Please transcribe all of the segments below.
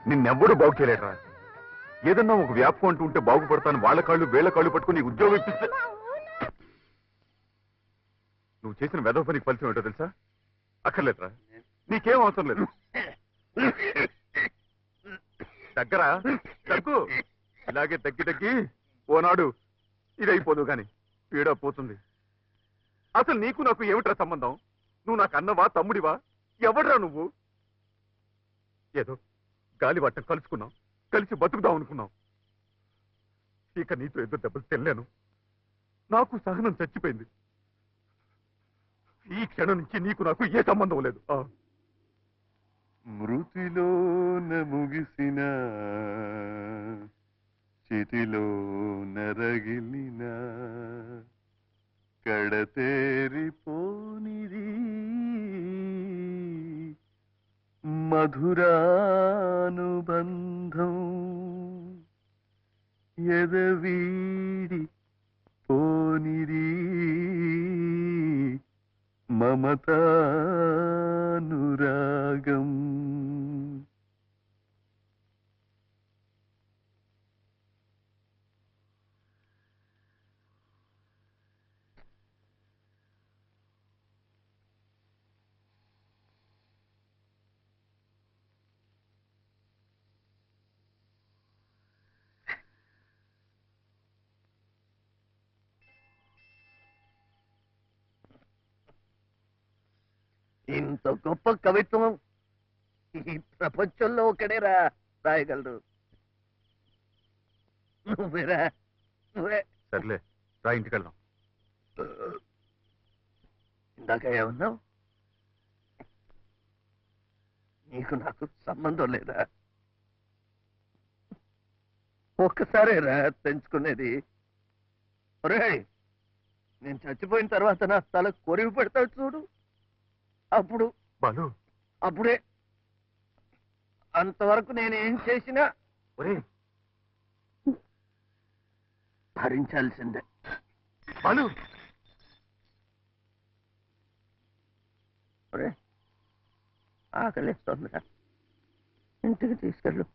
నిన్నెవ్వడూ బాగు చేయలేటరా. ఏదన్నా ఒక వ్యాపకం అంటూ ఉంటే బాగుపడతాను వాళ్ళ కాళ్ళు వేళ్ల కాళ్ళు పట్టుకుని ఉద్యోగం ఇప్పిస్తే నువ్వు చేసిన వెధవ పనికి ఫలితం ఏంటో తెలుసా? అక్కర్లేదురా, నీకేం అవసరం లేదు. దగ్గర దగ్గు ఇలాగే తగ్గి తగ్గి ఓనాడు ఇదైపోదు గాని పీడ పోతుంది. అసలు నీకు నాకు ఏమిట్రా సంబంధం? నువ్వు నాకు అన్నవా తమ్ముడివా? ఎవడ్రా నువ్వు? ఏదో గాలి వట్టం కలుసుకున్నాం, కలిసి బతుకుదాం అనుకున్నాం. ఇక నీతో ఎదురు దెబ్బలు తినలేను. నాకు సహనం చచ్చిపోయింది. ఈ క్షణం నుంచి నీకు నాకు ఏ సంబంధం లేదు. మృతిలోన ముగిసిన చితిలో నరగిలిన కడతేరిపోనిది మధురానుబంధం ఎదవీడి పోనిది మమతానురాగం. ఇంత గొప్ప కవిత్వం ఈ ప్రపంచంలో ఒకడేరా రాయగలరు. నువ్వేరా, నువ్వే. సర్లే రా, ఇంటికి వెళ్దాం. ఇందాక ఏమన్నావు? నీకు నాకు సంబంధం లేదా? ఒక్కసారేరా తెంచుకునేది. ఒరేయ్, నేను చచ్చిపోయిన తర్వాత నా తల కొరివి పెడతావు చూడు, అప్పుడు బాలు, అప్పుడే. అంతవరకు నేనేం చేసినా భరించాల్సిందే. బాలు, ఆకలిస్తుందిరా, ఇంటికి తీసుకెళ్ళు.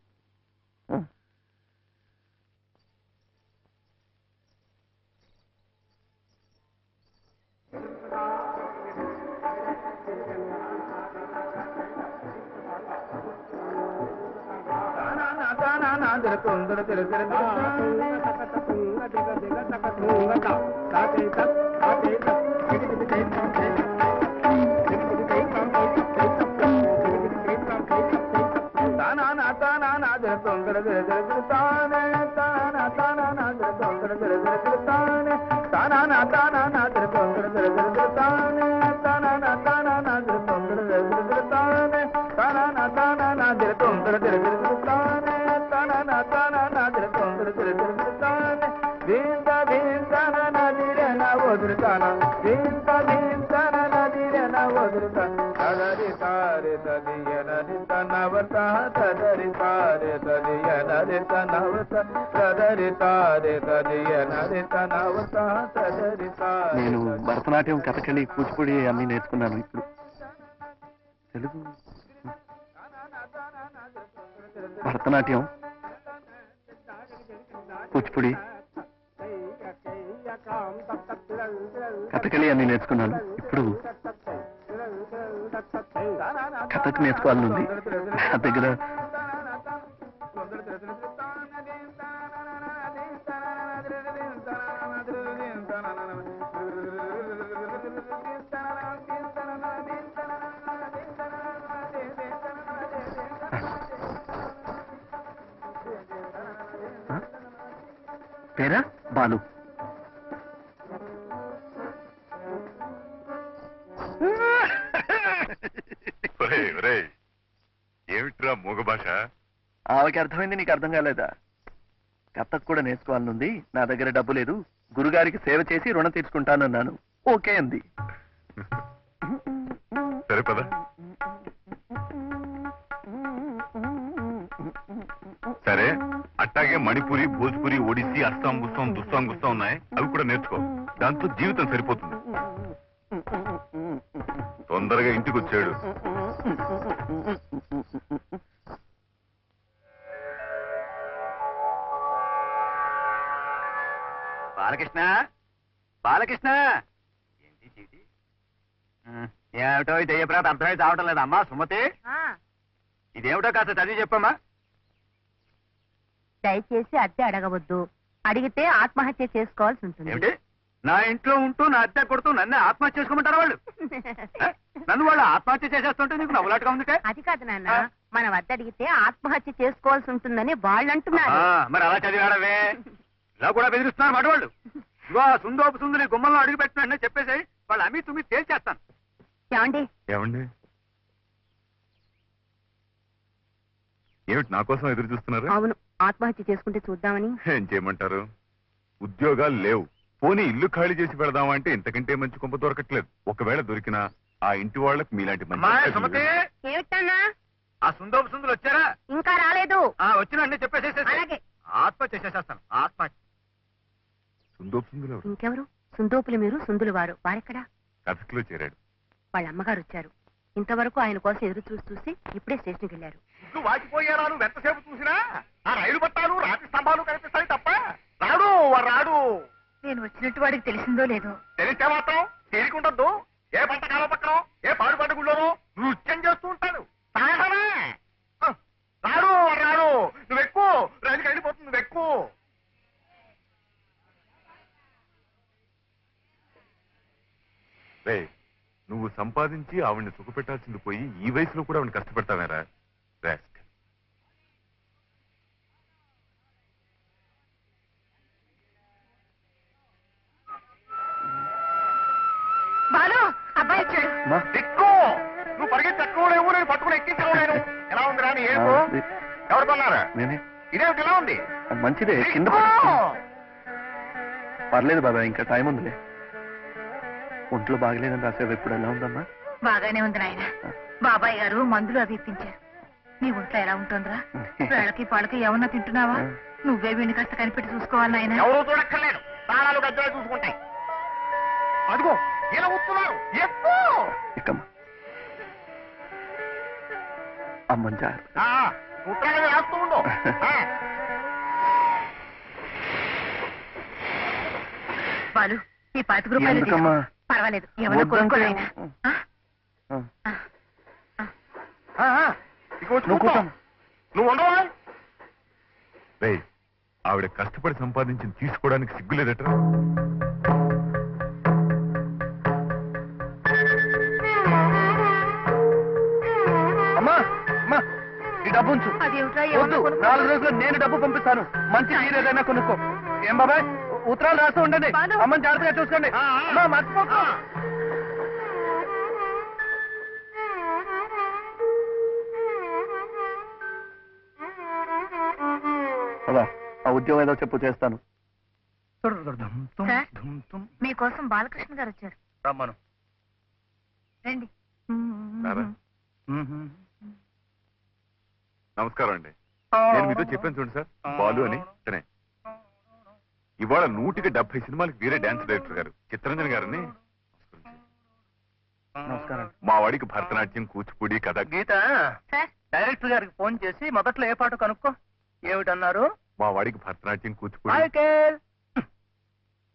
నేను భరతనాట్యం, కథకళి, కూచిపూడి అన్ని నేర్చుకున్నాను. ఇప్పుడు తెలుగు భరతనాట్యం, కూచిపూడి, కథకళి అన్ని నేర్చుకున్నాను. ఇప్పుడు కథకు నేర్చుకోవాలని ఉంది. నా దగ్గర పేరా బాలు. ఏమిట్రా మూగ భాష? ఆమెకి అర్థమైంది, నీకు అర్థం కాలేదా? కథక్ కూడా నేర్చుకోవాలనుంది. నా దగ్గర డబ్బు లేదు. గురుగారికి సేవ చేసి రుణం తీర్చుకుంటానన్నాను. ఓకే అంది. సరే పద. సరే, అట్టాగే మణిపురి, భోజ్పురి, ఒడిస్సీ, అస్సాం గుస్సాం, దుస్సాం గుస్సాం ఉన్నాయి. అవి కూడా నేర్చుకో. దాంతో జీవితం సరిపోతుంది. తొందరగా ఇంటికి వచ్చాడు. బాలకృష్ణ, బాలకృష్ణ, ఏంటి చీటి? ఏమిటో ఇది అయ్యప్రాత అర్థమైతే అవటం లేదమ్మా. సుమతి, ఇదేమిటో కాస్త చదివి చెప్పమ్మా. దయచేసి అద్దె అడగవద్దు. అడిగితే ఆత్మహత్య చేసుకోవాల్సి ఉంటుంది. ఏమిటి? నా ఇంట్లో ఉంటూ నా అద్దె కొడుతూ నన్ను ఆత్మహత్య చేసుకోమంటారు వాళ్ళు? నన్ను వాళ్ళు ఆత్మహత్య చేసేస్తుంటే నీకు నవ్వులాటగా ఉందిటే? అది కాదు నాన్న, మన వద్ద అడిగితే ఆత్మహత్య చేసుకోవాల్సి ఉంటుందని వాళ్ళు అంటున్నారు. మరి అలా చదివాడవే? ఇలా కూడా బెదిరిస్తున్నారు మాట వాళ్ళు. ఇగో సుందోపు సుందరి గుమ్మంలో అడుగు పెట్టినా చెప్పేసి వాళ్ళు అమ్మి తుమ్మి తేల్చేస్తాను. ఏమండి? ఏమండి? ఏమిటి నా కోసం ఎదురు చూస్తున్నారు? అవును, ఆత్మహత్య చేసుకుంటే చూద్దామని. ఏం చేయమంటారు? ఉద్యోగాలు లేవు. పోనీ ఇల్లు ఖాళీ చేసి పెడదామంటే ఇంతకంటే మంచి కొంప దొరకట్లేదు. ఒకవేళ దొరికినా ఆ ఇంటి వాళ్ళకి మీలాంటి మంచి. ఏమిటన్నా? ఆ సుందోపు సుందరు వచ్చారా? ఇంకా రాలేదు. వచ్చిన చెప్పేసి అలాగే. ఆత్మహత్య చేసేస్తాను. ఆత్మహత్య. సుందోపుసుందులు ఇంకెవరు? సుందోపులు మీరు, సుందులు వారు. వారెక్కడా? కథకులో చేరాడు. వాళ్ళ అమ్మగారు వచ్చారు. ఇంతవరకు ఆయన కోసం ఎదురు చూసి ఇప్పుడే స్టేషన్కి వెళ్ళారు. వాచిపోయారా? నువ్వు ఎంతసేపు చూసినా ఆ రైలు పట్టాలు, రాతి స్తంభాలు కనిపిస్తాయి తప్ప రాడు రాడు. నేను వచ్చినట్టు వాడికి తెలిసిందో లేదో. తెలిస్తే మాత్రం తేలికుండద్దు. ఏ పంట కాలం పక్కన, ఏ పాడు పంట గుళ్ళోనో నృత్యం చేస్తూ ఉంటాడు. సాహసమే. రాడు రాడు. నువ్వు ఎక్కువ రైలుకి వెళ్ళిపోతుంది. నువ్వు ఎక్కువ. రే, నువ్వు సంపాదించి ఆవిడ్ని సుఖపెట్టాల్సింది పోయి ఈ వయసులో కూడా ఆవిడ కష్టపెడతావేరా? బాలు, అబ్బాయి వచ్చాడు. ఎక్కువ నువ్వు పరిగెత్తి ఎక్కడో లేవు. నేను పట్టుకుని ఎక్కించలేను. ఎలా ఉంది రాని? ఏమో ఎవరు కొన్నారా? నేనే. ఇదేమిటి ఇలా ఉంది? మంచిదే, కింద పర్లేదు బాబాయ్, ఇంకా టైం ఉందిలే. ఒంట్లో బాగలేదని రాసేవి. ఇప్పుడు ఎలా ఉందమ్మా? బాగానే ఉంది నాయన. బాబాయ్ గారు మందులు అవి ఇప్పించారు. నీ ఒంట్లో ఎలా ఉంటుందిరా? వేళకి పాలకి ఏమన్నా తింటున్నావా? నువ్వే వీడిని కాస్త కనిపెట్టి చూసుకోవాలి నాయన. ఎవరూ చూడక్కర్లేదు. ప్రాణాలు గద్దలు చూసుకుంటాయి. అదిగో ఇలా వస్తున్నారు. ఇక్కమ్మా, అమ్మని జాగ్రత్త. ఉత్తరాలు రాస్తూ ఉండు. బాలు, ఈ 25 రూపాయలు ఎందుకమ్మా? తీసుకో. పర్వాలేదు, ఏమన్నా కొనుక్కో నాయన. నువ్వు కూర్చోమ్మా. నువ్వు ఉండవా? రే, ఆవిడ కష్టపడి సంపాదించింది తీసుకోవడానికి సిగ్గులేదట. అమ్మా అమ్మా, ఈ డబ్బు ఉంచు. అదేమిట్రా, వద్దు, ఏమన్నా కొనుక్కో. 4 రోజుల్లో నేను డబ్బు పంపిస్తాను. మంచి చీర ఏదైనా కొనుక్కో. ఏం బాబాయ్, ఉత్తరాలు రాస్తూ ఉండండి. బాలు. అమ్మని జాగ్రత్తగా చూసుకోండి. అమ్మా, మర్చిపోకు. అలా ఆ ఉద్యోగం ఏదో చెప్పు, చేస్తాను. సార్, మీకోసం బాలకృష్ణ గారు వచ్చారు. రమ్మను. రండి. రారా? నమస్కారం అండి. నేను మీతో చెప్పాను చూడండి సార్, బాలు అని. తనే ఇవాళ 170 సినిమాలకు వీరే డాన్స్ డైరెక్టర్ గారు చిత్తరంజన్ గారని. నమస్కారం. మా వాడికి భరతనాట్యం, కూచిపూడి, కథక్. గీత, సార్, డైరెక్టర్ గారికి ఫోన్ చేసి మొదట్లో ఏ పాట కనుక్కో. ఏమిటన్నారు? మా వాడికి భరతనాట్యం, కూచిపూడి. మైకేల్,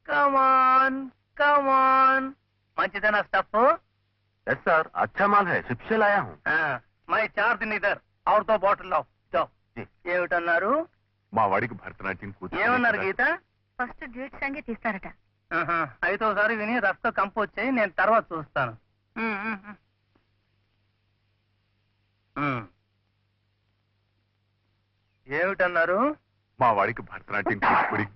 కమాన్ కమాన్. మంచిదేనా స్టఫ్? ఎస్ సార్, అచ్చా మాల్ హై. శిక్ష లాయా హూ. మై 4 दिन इधर और 2 బాటిల్ లావ్. ఏమిటన్నారు? మా వాడికి భరతనాట్యం, కూచిపూడి. ఏమన్నారు కథక్. గీత? ఫస్ట్ డ్యూట్ సంగీత తీస్తారట. అయితే ఒకసారి విని రఫ్తో కంపోజ్ చేయి, నేను తర్వాత చూస్తాను. ఏమిటన్నారు? మా వాడికి భరతనాట్యం, కూచిపూడి.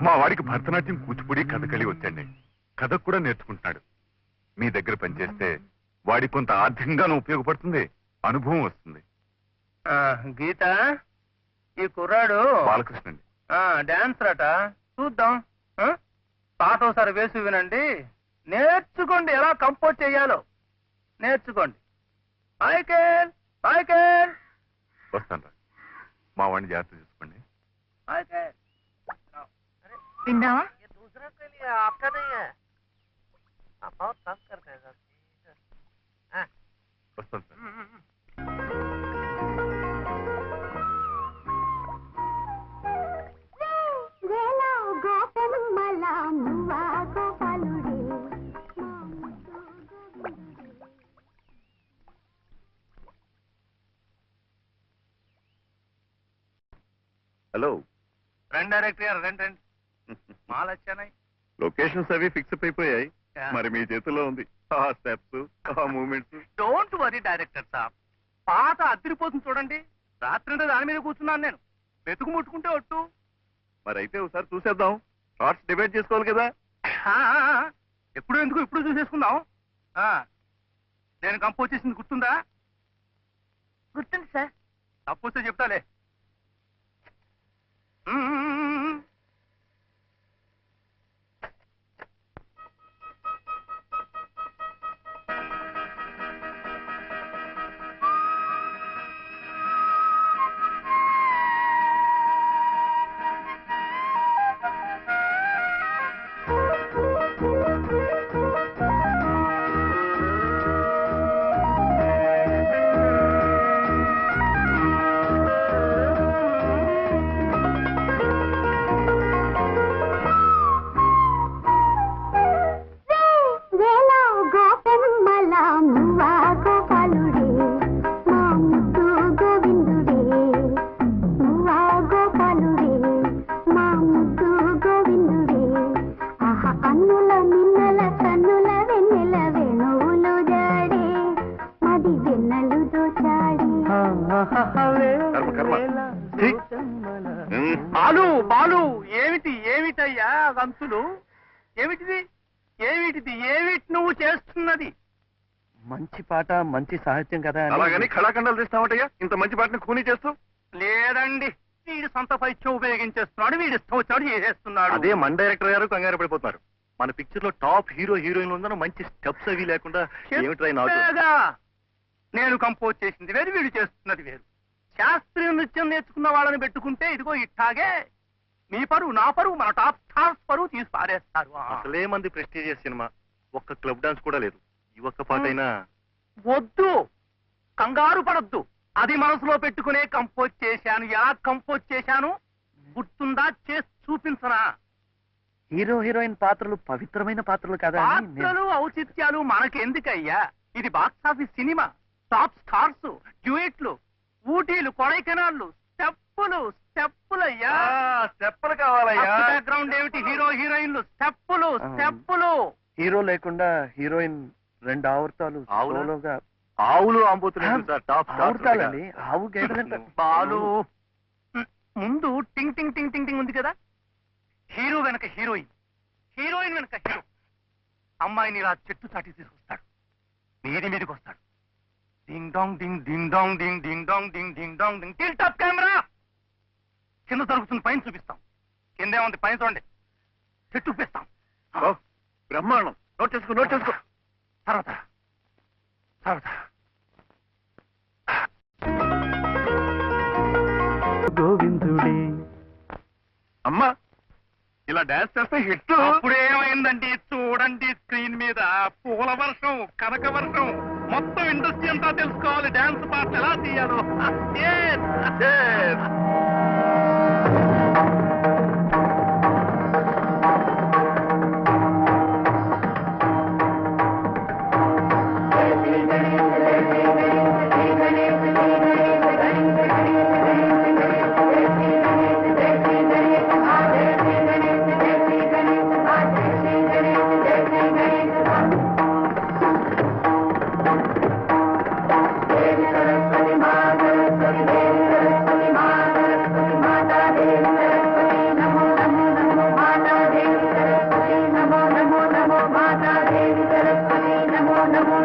మా వాడికి భరతనాట్యం, కూచిపూడి, కథకళి వచ్చండి. కథకు కూడా నేర్చుకుంటున్నాడు. మీ దగ్గర పనిచేస్తే వాడికి కొంత ఆర్థికంగానూ ఉపయోగపడుతుంది, అనుభవం వస్తుంది. గీత, ఈ కుర్రాడు బాలకృష్ణ అండి. డాన్సర్ అట. చూద్దాం. ఆ? పాట ఒకసారి వేసి వినండి, నేర్చుకోండి ఎలా కంపోజ్ చేయాలో నేర్చుకోండి. మైకేల్ మైకేల్ వస్తాను రా. మా వాడిని జాగ్రత్త చూసుకోండి. మైకేల్. విందామా? दूसरा के लिए आपका नहीं है, आप बहुत तंग करते हैं सर. వస్తాను సార్. హలో, రండి డైరెక్టర్ గారు, రండి రండి. మాలు వచ్చానాయి. లొకేషన్స్ అవి ఫిక్స్ అయిపోయాయి. మరి మీ చేతిలో ఉంది. ఆ స్టెప్స్, ఆ మూమెంట్స్. డోంట్ వరీ డైరెక్టర్ సాబ్, పాట అదిరిపోతుంది చూడండి. రాత్రి దాని మీద కూర్చున్నాను నేను. వెతుకు ముట్టుకుంటే ఒట్టు. మరి అయితే ఒకసారి చూసేద్దాం. షార్ట్స్ డిబేట్ చేసుకోవాలి కదా. ఎప్పుడు ఎందుకు ఇప్పుడు చూసేసుకుందాం. నేను కంపోజ్ చేసింది గుర్తుందా? గుర్తుంది సార్. తప్పొస్తే చెప్తాలే. బాలు బాలు, ఏమిటి ఏమిటయ్యా గంతులు? ఏమిటిది ఏమిటిది ఏమిటి నువ్వు చేస్తున్నది? మంచి పాట మంచి సాహిత్యం కదా అని. అలాగని కళాఖండాలు తీస్తామటయ్యా ఇంత మంచి పాటని ఖూనీ చేస్తూ. లేదండి, వీడి సొంత పైత్యం ఉపయోగించేస్తున్నాడు, వీడి ఇష్టం వచ్చినాడు చేసేస్తున్నాడు. అదే మన డైరెక్టర్ గారు కంగారు పడిపోతున్నారు. మన పిక్చర్ లో టాప్ హీరో హీరోయిన్ ఉందన్న మంచి స్టెప్స్ అవి లేకుండా ఏమిట్రై నాకు. చెప్పేగా, నేను కంపోజ్ చేసింది వేరు, వీడు చేస్తున్నది వేరు. శాస్త్రీయ నృత్యం నేర్చుకున్న వాళ్ళని పెట్టుకుంటే ఇదిగో ఇట్టాగే మీ పరువు నా పరువు మన టాప్ స్టార్స్ పరువు తీసి పారేస్తారు. అసలే మంది ప్రెస్టీజియస్ సినిమా, ఒక్క క్లబ్ డాన్స్ కూడా లేదు. ఈ ఒక్క పాట అయినా వద్దు, కంగారు పడద్దు. అది మనసులో పెట్టుకునే కంపోజ్ చేశాను. ఎలా కంపోజ్ చేశాను గుర్తుందా? చేసి చూపించనా? హీరో హీరోయిన్ పాత్రలు పవిత్రమైన పాత్రలు కదా అని పాత్రలు ఔచిత్యాలు మనకెందుకయ్యా? ఇది బాక్స్ ఆఫీస్ సినిమా. టాప్ స్టార్స్, డ్యూయెట్లు, ఊటీలు, కొడైకెనాళ్ళు, స్టెప్పులు స్టెప్పులయ్యా. స్టెప్పులు కావాలయ్యా. బ్యాక్గ్రౌండ్ ఏమిటి? హీరో హీరోయిన్లు, స్టెప్పులు స్టెప్పులు. హీరో లేకుండా హీరోయిన్ రెండు ఆవర్తాలు ఆవులా? సోలోగా. ఆవులు ఆంబోతున్నాయి సార్. టాప్ ఆవుతాలండి, ఆవు గేదెలంట. బాలు, ముందు టింగ్ టింగ్ టింగ్ టింగ్ టింగ్ ఉంది కదా, హీరో వెనక హీరోయిన్, హీరోయిన్ వెనక హీరో. అమ్మాయిని ఇలా చెట్టు చాటి తీసుకొస్తాడు, మీదికి వస్తాడు. డింగ్ డాంగ్ డింగ్ డింగ్ డాంగ్ డింగ్ డింగ్ డాంగ్ డింగ్ డింగ్ డాంగ్ డింగ్. Till top camera. కింద జరుగుతుంది, పైన చూపిస్తాం. కిందే ఉంది, పైన చూడండి. చెట్టు చూపిస్తాం. బ్రహ్మాండం. నోట్ చేసుకో, నోట్ చేసుకో. తర్వాత తర్వాత గోవిందుడే. అమ్మా, ఇలా డాన్స్ చేస్తే హిట్. అప్పుడేమైందండి? చూడండి స్క్రీన్ మీద పూల వర్షం, కనక వర్షం. మొత్తం ఇండస్ట్రీ అంతా తెలుసుకోవాలి డాన్స్ పాటలు ఎలా తీయాలో.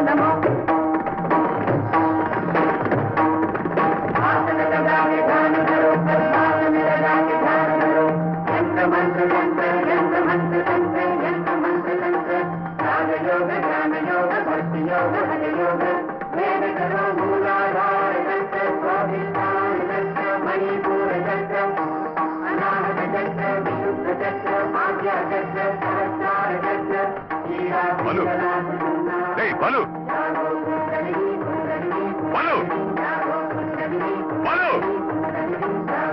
నమో బలు, ఏయ్ బలు,